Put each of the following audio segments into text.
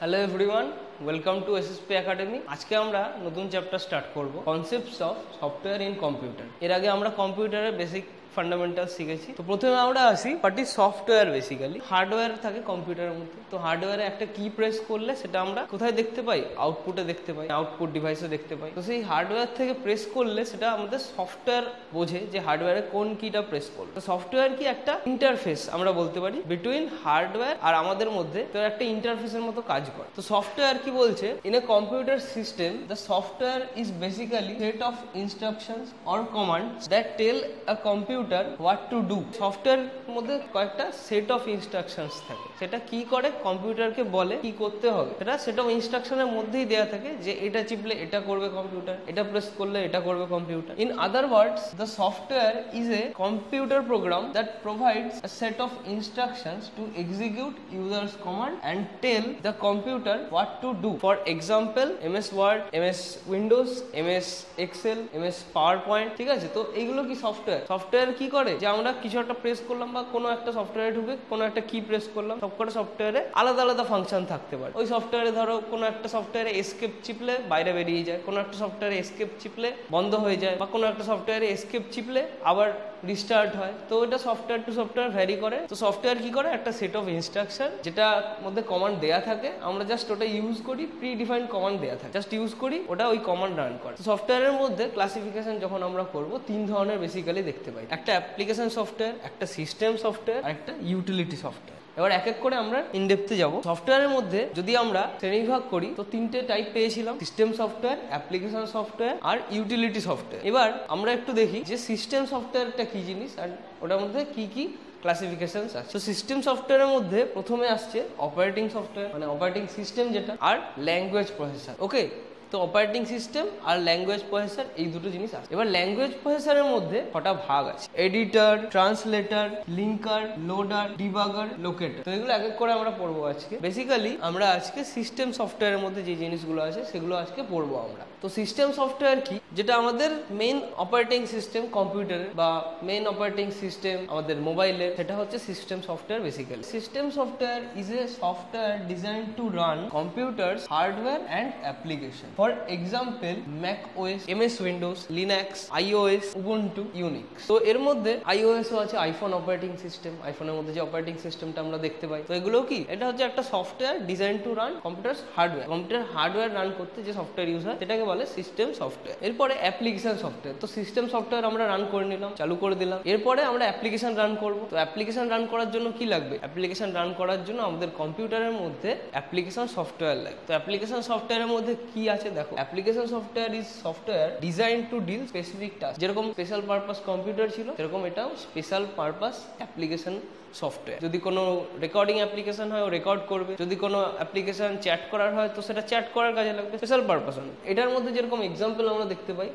Hello everyone, welcome to SSP academy. আজকে আমরা নতুন চ্যাপ্টার স্টার্ট করব, concepts of software in computer. এর আগে আমরা কম্পিউটারের বেসিক ফান্ডামেন্টাল শিখেছি। তো প্রথমে আমরা আসি what is software. Basically hardware থাকে কম্পিউটারের মধ্যে। তো হার্ডওয়্যারে একটা কি প্রেস করলে সেটা আমরা কোথায় দেখতে পাই? আউটপুটে দেখতে পাই, আউটপুট ডিভাইসে দেখতে পাই। তো সেই হার্ডওয়্যার থেকে প্রেস করলে সেটা আমাদের সফটওয়্যার বোঝে যে হার্ডওয়্যারে কোন কিটা প্রেস করলো। তো সফটওয়্যার কি একটা ইন্টারফেস আমরা বলতে পারি বিটুইন হার্ডওয়্যার আর আমাদের মধ্যে। তো একটা ইন্টারফেসের মতো কাজ করে। তো সফটওয়্যার কি বলছে, in a computer system the software is basically set of instructions or commands that tell a computer what to do. Software মধ্যে কয়েকটা সেট অফ ইনস্ট্রাকশনস থাকে, সেটা কি করে কম্পিউটারকে বলে কি করতে হবে। সেটা সেট অফ ইনস্ট্রাকশনের মধ্যেই দেওয়া থাকে যে এটা চিপলে এটা করবে কম্পিউটার, এটা প্রেস করলে এটা করবে computer. In other words the software is a computer program that provides a set of instructions to execute users command and tell the computer what to do. For example, MS Word, MS Windows, MS Excel, MS PowerPoint, ঠিক আছে? তো এইগুলো কি software. Software কি করে যে আমরা কিছু একটা প্রেস করলাম বা কোনো একটা সফটওয়্যারে ঢুকে কোনো একটা কি প্রেস করলাম, সবকটা সফটওয়্যারে আলাদা আলাদা ফাংশন থাকতে পারে। ওই সফটওয়্যারে ধরো কোনো একটা সফটওয়্যারে এসকেপ চিপলে বাইরে বেরিয়ে যায়, কোনো একটা সফটওয়্যারে এসকেপ চিপলে বন্ধ হয়ে যায়, বা কোনো একটা সফটওয়্যারে এসকেপ চিপলে আবার রিস্টার্ট হয়। তো এটা সফটওয়্যার টু সফটওয়্যার ভ্যারি করে। তো সফটওয়্যার কি করে, একটা সেট অফ ইনস্ট্রাকশন যেটার মধ্যে কমান্ড দেয়া থাকে, আমরা জাস্ট ওটা ইউজ করি, প্রি ডিফাইন্ড কমান্ড দেয়া থাকে, জাস্ট ইউজ করি, ওটা ওই কমান্ড রান করে। তো সফটওয়্যারের মধ্যে ক্লাসিফিকেশন যখন আমরা করব তিন ধরনের বেসিক্যালি দেখতে পাই, একটা অ্যাপ্লিকেশন সফটওয়্যার, একটা সিস্টেম সফটওয়্যার আর একটা ইউটিলিটি সফটওয়্যার। এবার এক এক করে আমরা ইনডেপথে যাব। সফটওয়্যারের মধ্যে যদি আমরা শ্রেণীবিভাগ করি তো তিনটে টাইপ পেয়েছিলাম, সিস্টেম সফটওয়্যার, অ্যাপ্লিকেশন সফটওয়্যার আর ইউটিলিটি সফটওয়্যার। এবার আমরা একটু দেখি যে সিস্টেম সফটওয়্যারটা কি জিনিস আর ওটার মধ্যে কি কি ক্লাসিফিকেশনস আছে। তো সিস্টেম সফটওয়্যারের মধ্যে প্রথমে আসছে অপারেটিং সফটওয়্যার, মানে অপারেটিং সিস্টেম যেটা, আর ল্যাঙ্গুয়েজ প্রসেসর। ওকে, তো অপারেটিং সিস্টেম আর ল্যাঙ্গুয়েজ প্রসেসর এই দুটো জিনিস আছে। এবার ল্যাঙ্গুয়েজ প্রসেসরের মধ্যে কটা ভাগ আছে, editor, translator, linker, loader, debugger, locator. তো এগুলো এক এক করে আমরা পড়বো আজকে। বেসিক্যালি আমরা আজকে সিস্টেম সফটওয়্যারের মধ্যে যে জিনিসগুলো আছে সেগুলো আজকে পড়বো আমরা। তো সিস্টেম সফটওয়্যার কি, যেটা আমাদের মেইন অপারেটিং সিস্টেম কম্পিউটারের বা মেইন অপারেটিং সিস্টেম আমাদের মোবাইলের, সেটা হচ্ছে system software. Basically system software is a software design to run computers hardware and application. For example, Mac OS, MS Windows, Linux, iOS, Ubuntu, Unix. তো এর মধ্যে iOS ও আছে, আইফোন অপারেটিং সিস্টেম। আইফোনের মধ্যে যে অপারেটিং সিস্টেমটা আমরা দেখতে পাই, তো এগুলো কি, এটা হচ্ছে একটা software design to run computer hardware. Computer hardware run করতে যে সফটওয়্যার ইউজ হয় সেটাকে বলে সিস্টেম সফটওয়্যার। এরপরে অ্যাপ্লিকেশন সফটওয়্যার। তো সিস্টেম সফটওয়্যার আমরা রান করে নিলাম, চালু করে দিলাম। এরপরে আমরা অ্যাপ্লিকেশন রান করব। তো অ্যাপ্লিকেশন রান করার জন্য কি লাগবে, অ্যাপ্লিকেশন রান করার জন্য আমাদের কম্পিউটারের মধ্যে অ্যাপ্লিকেশন সফটওয়্যার লাগে। তো অ্যাপ্লিকেশন সফটওয়্যারের মধ্যে কি আছে দেখো, application software is software design to deal specific task. যেরকম স্পেশাল পারপাস কম্পিউটার ছিল সেরকম এটাও স্পেশাল পারপাস অ্যাপ্লিকেশন সফটওয়্যার। যদি কোনো রেকর্ডিং অ্যাপ্লিকেশন হয় ও রেকর্ড করবে, যদি কোনো অ্যাপ্লিকেশন চ্যাট করার হয় তো সেটা চ্যাট করার কাজে লাগবে, স্পেশাল পারপাস। এটার মধ্যে যেরকম এক্সাম্পল আমরা দেখতে পাই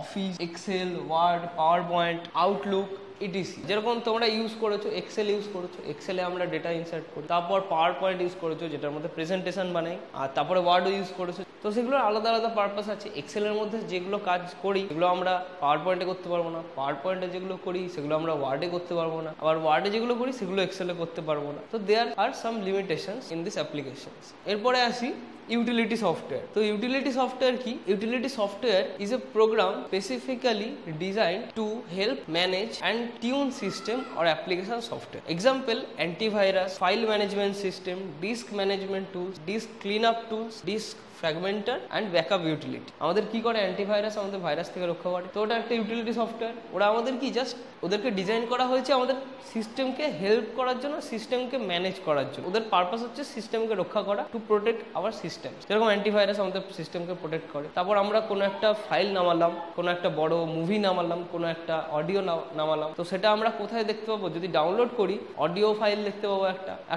Office, Excel, Word, PowerPoint, Outlook, ETC. যেরকম তোমরা ইউজ করেছো এক্সেল ইউজ করেছো, এক্সেলে আমরা ডেটা ইনসার্ট করি। তারপর পাওয়ার পয়েন্ট ইউজ করেছো যেটার মধ্যে প্রেজেন্টেশন বানাই, আর তারপরে ওয়ার্ডও ইউজ করেছো। তো সেগুলোর আলাদা আলাদা পারপাস আছে। এক্সেলের মধ্যে যেগুলো কাজ করি সেগুলো আমরা পাওয়ার পয়েন্টে করতে পারবো না, পাওয়ার পয়েন্টে যেগুলো করি সেগুলো আমরা ওয়ার্ডে করতে পারবো না, আবার ওয়ার্ডে যেগুলো করি সেগুলো এক্সেলে করতে পারবো না। তো there are some limitations in this applications. এরপরে আসি ইউটিলিটি সফটওয়্যার। তো ইউটিলিটি সফটওয়্যার কি, utility software is a program specifically designed to help manage and tune system or application software. Example antivirus, file management system, disk management tools, disk clean up tools, disk fragmenter and backup utility. আমাদের কি করে, antivirus আমাদের virus থেকে রক্ষা করে। তো ওটা একটা ইউটিলিটি সফটওয়্যার। ওরা আমাদের কি জাস্ট ওদেরকে ডিজাইন করা হয়েছে আমাদের সিস্টেমকে হেল্প করার জন্য, সিস্টেমকে ম্যানেজ করার জন্য। ওদের পারপাস হচ্ছে সিস্টেমকে রক্ষা করা, টু প্রোটেক্ট আওয়ার সিস্টেম। যেরকম অ্যান্টিভাইরাস আমাদের সিস্টেমকে প্রোটেক্ট করে। তারপর আমরা কোনো একটা ফাইল নামালাম, কোনো একটা বড় মুভি নামালাম, কোনো একটা অডিও নামালাম, তো সেটা আমরা কোথায় দেখতে পাবো, যদি ডাউনলোড করি অডিও ফাইল দেখতে পাবো,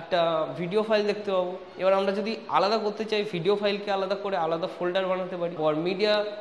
একটা ভিডিও ফাইল দেখতে পাবো। এবার আমরা যদি আলাদা করতে চাই, ভিডিও ফাইলকে আলাদা করে আলাদা ফোল্ডার বানাতে পারি, আর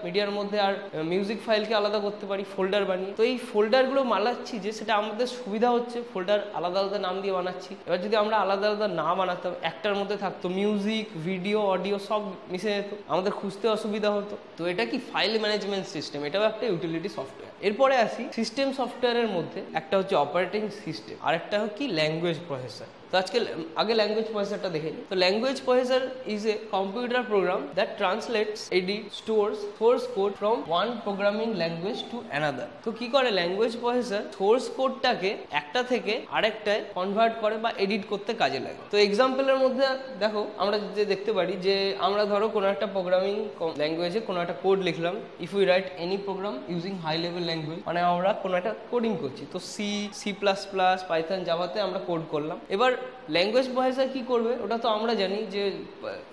মিডিয়ার মধ্যে আর মিউজিক ফাইলকে আলাদা করতে পারি ফোল্ডার বানিয়ে। তো এই ফোল্ডারগুলো বানাচ্ছি যে সেটা আমাদের সুবিধা হচ্ছে, ফোল্ডার আলাদা আলাদা নাম দিয়ে বানাচ্ছি। এবার যদি আমরা আলাদা আলাদা না বানাতাম, একটার মধ্যে থাকতো মিউজিক, ভিডিও, অডিও সব মিশে যেত, আমাদের খুঁজতে অসুবিধা হতো। তো এটা কি ফাইল ম্যানেজমেন্ট সিস্টেম, এটাও একটা ইউটিলিটি সফটওয়্যার। এরপরে আসি সিস্টেম সফটওয়্যারের মধ্যে একটা হচ্ছে অপারেটিং সিস্টেম আর একটা হচ্ছে কি ল্যাঙ্গুয়েজ প্রসেসর। তো আজকে আগে ল্যাঙ্গুয়েজ প্রসেসরটা দেখে নিই। তো language processor is a computer program that translates, edit, stores source code from one programming language to another. তো কি করে ল্যাঙ্গুয়েজ প্রসেসর সোর্স কোডটাকে একটা থেকে আরেকটায় কনভার্ট করে বা এডিট করতে কাজে লাগে। তো এক্সাম্পলের মধ্যে দেখো আমরা যে দেখতে পারি যে আমরা ধরো কোনো একটা প্রোগ্রামিং ল্যাঙ্গুয়েজে কোনো একটা কোড লিখলাম। If we write any program using high level language, মানে আমরা কোনো একটা কোডিং করছি। তো সি প্লাস প্লাস, পাইথন, জাভাতে আমরা কোড করলাম। এবার ল্যাঙ্গুয়েজ প্রসেসর কি করবে ওটা তো আমরা জানি যে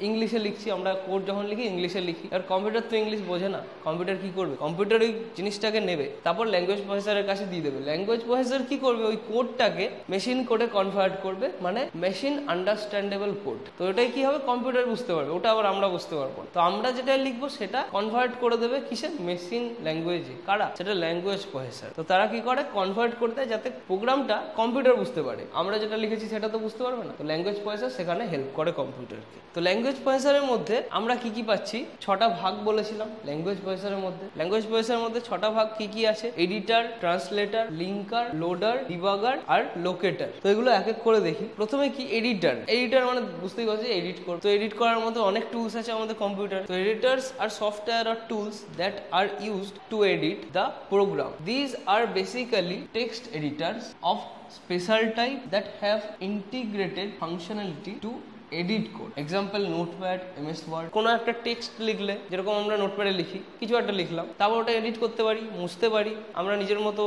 ইংলিশে লিখছি, আমরা কোড যখন লিখি ইংলিশে লিখি। আর কম্পিউটার তো ইংলিশ বোঝে না, কম্পিউটার কি করবে, কম্পিউটার ওই জিনিসটাকে নেবে তারপর ল্যাঙ্গুয়েজ প্রসেসরের কাছে দিয়ে দেবে। ল্যাঙ্গুয়েজ প্রসেসর কি করবে, ওই কোডটাকে মেশিন কোডে কনভার্ট করবে, মানে মেশিন আন্ডারস্ট্যান্ডেবল কোড। তো এটাই কি হবে, কম্পিউটার বুঝতে পারবে, ওটা আবার আমরা বুঝতে পারবো। তো আমরা যেটা লিখবো সেটা কনভার্ট করে দেবে কিসের, মেশিন ল্যাঙ্গুয়েজে। কারা, সেটা ল্যাঙ্গুয়েজ প্রসেসর। তো তারা কি করে, কনভার্ট করে দেয় যাতে প্রোগ্রামটা কম্পিউটার বুঝতে পারে। আমরা যেটা লিখেছি সেটা তো বুঝতে পারবে না, তো ল্যাঙ্গুয়েজ প্রসেসর সেখানে হেল্প করে কম্পিউটারকে। তো ল্যাঙ্গুয়েজ প্রসেসরের মধ্যে আমরা কি কি পাচ্ছি, 6টা ভাগ বলেছিলাম ল্যাঙ্গুয়েজ প্রসেসরের মধ্যে। ল্যাঙ্গুয়েজ প্রসেসরের মধ্যে 6টা ভাগ কি কি আছে, editor, translator, linker, loader, debugger আর লোকেটর। তো এগুলো এক এক করে দেখি। প্রথমে কি এডিটর, এডিটর মানে বুঝতেই পারছি এডিট করতে। তো এডিট করার মধ্যে অনেক টুলস আছে আমাদের কম্পিউটার। তো এডিটরস আর সফটওয়্যার আর tools that are used to edit the program. These are basically text editors of special type that have integrated functionality to edit code. Example Notepad, MS Word. কোনো একটা text লিখলে যেরকম আমরা নোটপ্যাডে লিখি, কিছু একটা লিখলাম, তারপর ওটা এডিট করতে পারি, মুছতে পারি, আমরা নিজের মতো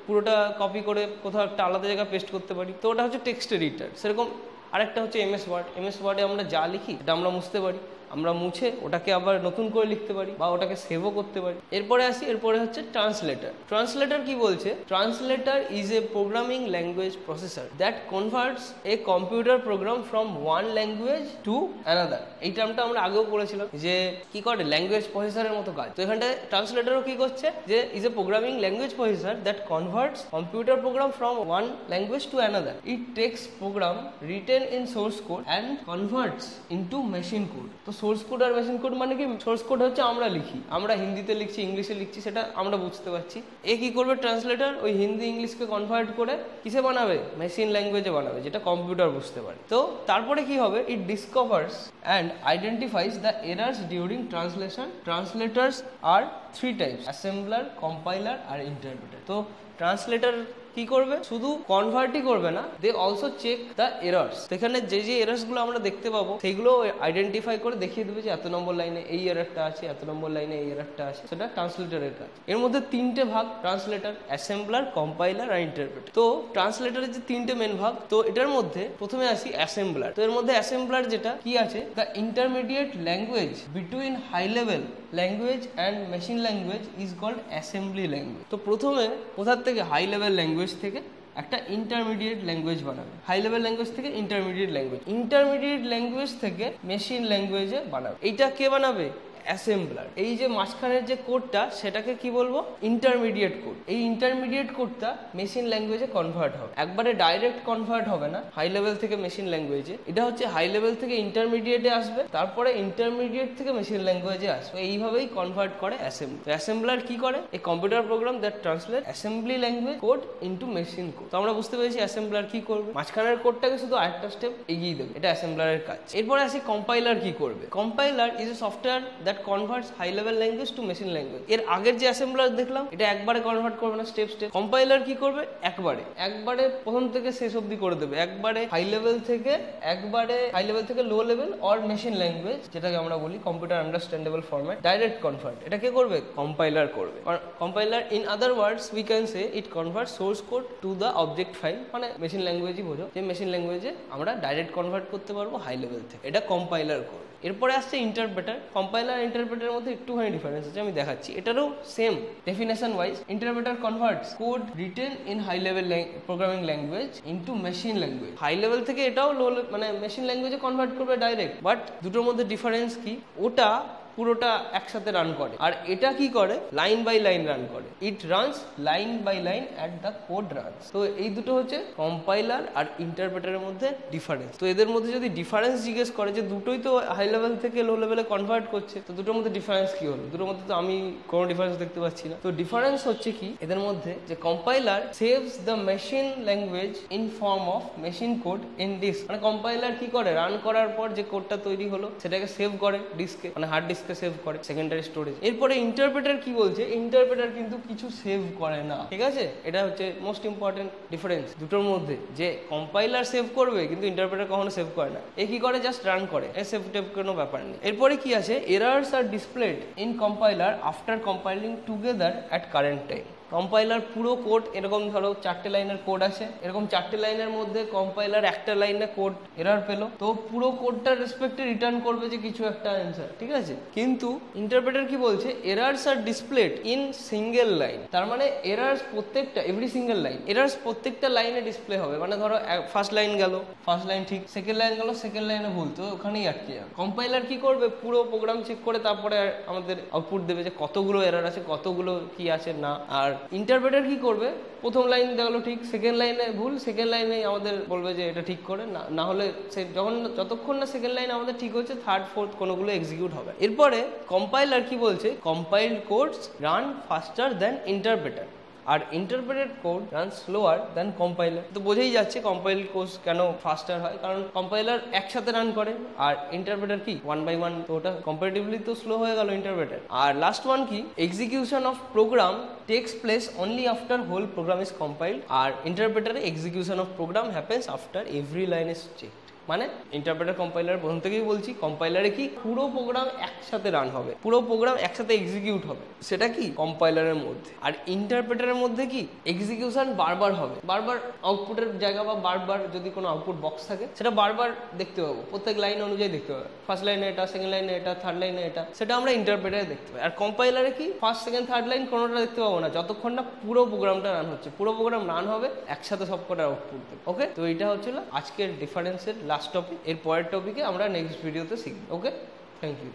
পুরোটা কপি করে কোথাও একটা আলাদা জায়গায় পেস্ট করতে পারি। তো ওটা হচ্ছে টেক্সট এডিটর। সেরকম আরেকটা হচ্ছে এমএস ওয়ার্ড। এমএস ওয়ার্ডে আমরা যা লিখি এটা আমরা মুছতে পারি, আমরা মুছে ওটাকে আবার নতুন করে লিখতে পারি বা ওটাকে সেভও করতে পারি। এরপরে আসি, এরপরে হচ্ছে ট্রান্সলেটর। ট্রান্সলেটর কি বলছে, translator is a programming language processor that converts a computer program from one language to another. এই টার্মটা আমরা আগেও পড়েছিলাম যে কি করে, ল্যাঙ্গুয়েজ প্রসেসরের মতো কাজ। তো এখানটায় ট্রান্সলেটরও কি করছে, যে is a programming language processor that converts computer program from one language to another. It takes program written in source code and converts into machine code. তো সোর্স কোড আর মেশিন কোড মানে কি, সোর্স কোড হচ্ছে আমরা লিখি, আমরা হিন্দিতে লিখছি, ইংলিশে লিখছি, সেটা আমরা বুঝতে পারছি। এ কি করবে ট্রান্সলেটর, ওই হিন্দি ইংলিশকে কনভার্ট করে কিসে বানাবে, মেশিন ল্যাঙ্গুয়েজে বানাবে, যেটা কম্পিউটার বুঝতে পারে। তো তারপরে কি হবে, it discovers and identifies the errors during translation. Translators আর 3 টাইপস, অ্যাসেম্বলার, কম্পাইলার আর ইন্টারপ্রেটার। তো ট্রান্সলেটর কি করবে, শুধু কনভার্টই করবে না, they also check the errors. সেখানে যে যে এরার্স গুলো আমরা দেখতে পাবো সেগুলো আইডেন্টিফাই করে দেখিয়ে দেবে যে এত নম্বর লাইনে এই এরারটা আছে, এত নম্বর লাইনে এই এরারটা আছে। সেটা ট্রান্সলেটরের কাজ। এর মধ্যে 3টে ভাগ ট্রান্সলেটর, অ্যাসেম্বলার, কম্পাইলার আর ইন্টারপ্রেটার। তো ট্রান্সলেটরের যে 3টে মেন ভাগ, তো এটার মধ্যে প্রথমে আসি অ্যাসেম্বলার। তো এর মধ্যে অ্যাসেম্বলার যেটা কি আছে, the intermediate language between high level language and machine language is called assembly language. তো প্রথমে কোথার থেকে, হাই লেভেল ল্যাঙ্গুয়েজ থেকে একটা ইন্টারমিডিয়েট ল্যাঙ্গুয়েজ বানাবে, হাই লেভেল ল্যাঙ্গুয়েজ থেকে ইন্টারমিডিয়েট ল্যাঙ্গুয়েজ, ইন্টারমিডিয়েট ল্যাঙ্গুয়েজ থেকে মেশিন ল্যাঙ্গুয়েজে বানাবে। এইটা কে বানাবে, অ্যাসেম্বলার। এই যে মাঝখানের যে কোডটা সেটাকে কি বলবো, ইন্টারমিডিয়েট কোড। এই ইন্টারমিডিয়েট কোডটা মেশিন ল্যাঙ্গুয়েজে কনভার্ট হবে, একবারে ডাইরেক্ট কনভার্ট হবে না হাই লেভেল থেকে মেশিন ল্যাঙ্গুয়েজে। এটা হচ্ছে হাই লেভেল থেকে ইন্টারমিডিয়েটে আসবে, তারপরে ইন্টারমিডিয়েট থেকে মেশিন ল্যাঙ্গুয়েজে আসবে। এইভাবেই কনভার্ট করে অ্যাসেম্বলি। অ্যাসেম্বলার কি করে, এই computer program that translate assembly language code into machine code. তো আমরা বুঝতে পেরেছি অ্যাসেম্বলার কি করবে, মাঝখানের কোডটাকে শুধু আরেকটা স্টেপ এগিয়ে দেবে, এটা অ্যাসেম্বলারের কাজ। এরপরে আসি কম্পাইলার কি করবে। Compiler is a software that converts high level language to machine language. এর আগের যে অ্যাসেম্বলার দেখলাম এটা একবারে কনভার্ট করবে না, স্টেপ স্টেপ। কম্পাইলার কি করবে, একবারে প্রথম থেকে শেষ অবধি করে দেবে, একবারে হাই লেভেল থেকে low level or machine language, যেটাকে আমরা বলি computer understandable format, direct convert. এটা কে করবে, কম্পাইলার করবে। Compiler in other words we can say it convert source code to the object file, মানে মেশিন ল্যাঙ্গুয়েজই বোঝো, যে মেশিন ল্যাঙ্গুয়েজে আমরা ডাইরেক্ট কনভার্ট করতে পারবো হাই লেভেল থেকে, এটা কম্পাইলার করবে। এরপরে আসছে ইন্টারপ্রেটার। কম্পাইলার ইন্টারপ্রেটারের মধ্যে একটুখানি ডিফারেন্স আছে, আমি দেখাচ্ছি। এটারও same definition wise, interpreter converts code written in high level programming language into machine language. High level থেকে এটাও লো মানে মেশিন ল্যাঙ্গুয়েজে কনভার্ট করবে ডাইরেক্ট, বাট দুটোর মধ্যে ডিফারেন্স কি, ওটা পুরোটা একসাথে রান করে, আর এটা কি করে লাইন বাই লাইন রান করে। It runs line by line at the code runs. তো এই দুটো হচ্ছে কম্পাইলার আর ইন্টারপ্রেটারের মধ্যে ডিফারেন্স। তো এদের মধ্যে যদি ডিফারেন্স জিজ্ঞেস করে যে দুটোই তো হাই লেভেল থেকে লো লেভেলে কনভার্ট করছে, তো দুটোর মধ্যে ডিফারেন্স কি হলো? দুটোর মধ্যে তো আমি কোনো ডিফারেন্স দেখতে পাচ্ছি না। তো ডিফারেন্স হচ্ছে কি এদের মধ্যে, যে compiler saves the machine language in form of machine code in disk. মানে কম্পাইলার কি করে, রান করার পর যে কোডটা তৈরি হলো সেটাকে সেভ করে ডিস্কে, মানে হার্ড ডিস্কে সেভ করে সেকেন্ডারি স্টোরেজ। এরপরে ইন্টারপ্রেটার কি বলছে, ইন্টারপ্রেটার কিন্তু কিছু সেভ করে না, ঠিক আছে? এটা হচ্ছে মোস্ট ইম্পর্টেন্ট ডিফারেন্স দুটোর মধ্যে, যে কম্পাইলার সেভ করবে কিন্তু ইন্টারপ্রেটার কখনো সেভ করে না। এ কি করে, জাস্ট রান করে, এ সেভ টেভ কোনো ব্যাপার নেই। এরপরে কি আছে, errors are displayed in compiler after compiling together at current time. Compiler পুরো কোড, এরকম ধরো 4টে লাইনের কোড আছে, এরকম 4টে লাইনের মধ্যে কম্পাইলার একটা লাইনে কোড এরার পেলো, তো পুরো কোডটার রেসপেক্টে রিটার্ন করবে যে কিছু একটা অ্যান্সার, ঠিক আছে? কিন্তু ইন্টারপ্রেটার কি বলছে, errors are displayed in single line. তার মানে এরার্স প্রত্যেকটা, এভরি সিঙ্গেল লাইন, এরার্স প্রত্যেকটা লাইনে ডিসপ্লে হবে। মানে ধরো ফার্স্ট লাইন গেল, ফার্স্ট লাইন ঠিক, সেকেন্ড লাইন গেল, সেকেন্ড লাইনে ভুল, তো ওখানেই আটকে যাবে। কম্পাইলার কি করবে, পুরো প্রোগ্রাম চেক করে তারপরে আমাদের আউটপুট দেবে যে কতগুলো এরার আছে, কতগুলো কি আছে না। আর ইন্টারপ্রেটার কি করবে, প্রথম লাইন গেল ঠিক, সেকেন্ড লাইনে ভুল, সেকেন্ড লাইনে আমাদের বলবে যে এটা ঠিক করে, না হলে সে যতক্ষণ না সেকেন্ড লাইন আমাদের ঠিক হচ্ছে, থার্ড ফোর্থ কোনোগুলো এক্সিকিউট হবে। এরপরে কম্পাইলার কি বলছে, compiled codes run faster than interpreter, আর interpreted code run slower than compiler. তো বোঝাই যাচ্ছে কম্পাইল কোড কেন ফাস্টার হয়, কারণ কম্পাইলার একসাথে রান করে আর ইন্টারপ্রেটার কি 1 by 1, তো ওটা কম্পারেটিভলি তো স্লো হয়ে গেল ইন্টারপ্রেটার। আর লাস্ট ওয়ান কি, execution of program takes place only after whole program is compiled, আর ইন্টারপ্রেটারে execution of program happens after every line is check. মানে ইন্টারপ্রেটার কম্পাইলার প্রথম থেকেই বলছি, কম্পাইলারে কি পুরো প্রোগ্রাম একসাথে রান হবে, পুরো প্রোগ্রাম একসাথে এক্সিকিউট হবে, সেটা কি কম্পাইলারের মধ্যে। আর ইন্টারপ্রেটারের মধ্যে কি এক্সিকিউশন বারবার হবে, বারবার আউটপুটের জায়গা বা বারবার যদি কোনো আউটপুট বক্স থাকে সেটা বারবার দেখতে পাবো, প্রত্যেক লাইন অনুযায়ী দেখতে পাবো, ফার্স্ট লাইনে এটা, সেকেন্ড লাইনে এটা, থার্ড লাইনে এটা, সেটা আমরা ইন্টারপ্রেটারে দেখতে পাই। আর কম্পাইলারে কি ফার্স্ট সেকেন্ড থার্ড লাইন কোনোটা দেখতে পাবো না, যতক্ষণ না পুরো প্রোগ্রামটা রান হচ্ছে। পুরো প্রোগ্রাম রান হবে একসাথে সব কটা আউটপুট দেবে। ওকে, তো এটা হচ্ছিল আজকের ডিফারেন্সের লাস্ট টপিক। এর পরের টপিকে আমরা নেক্সট ভিডিওতে শিখব। ওকে, থ্যাংক ইউ।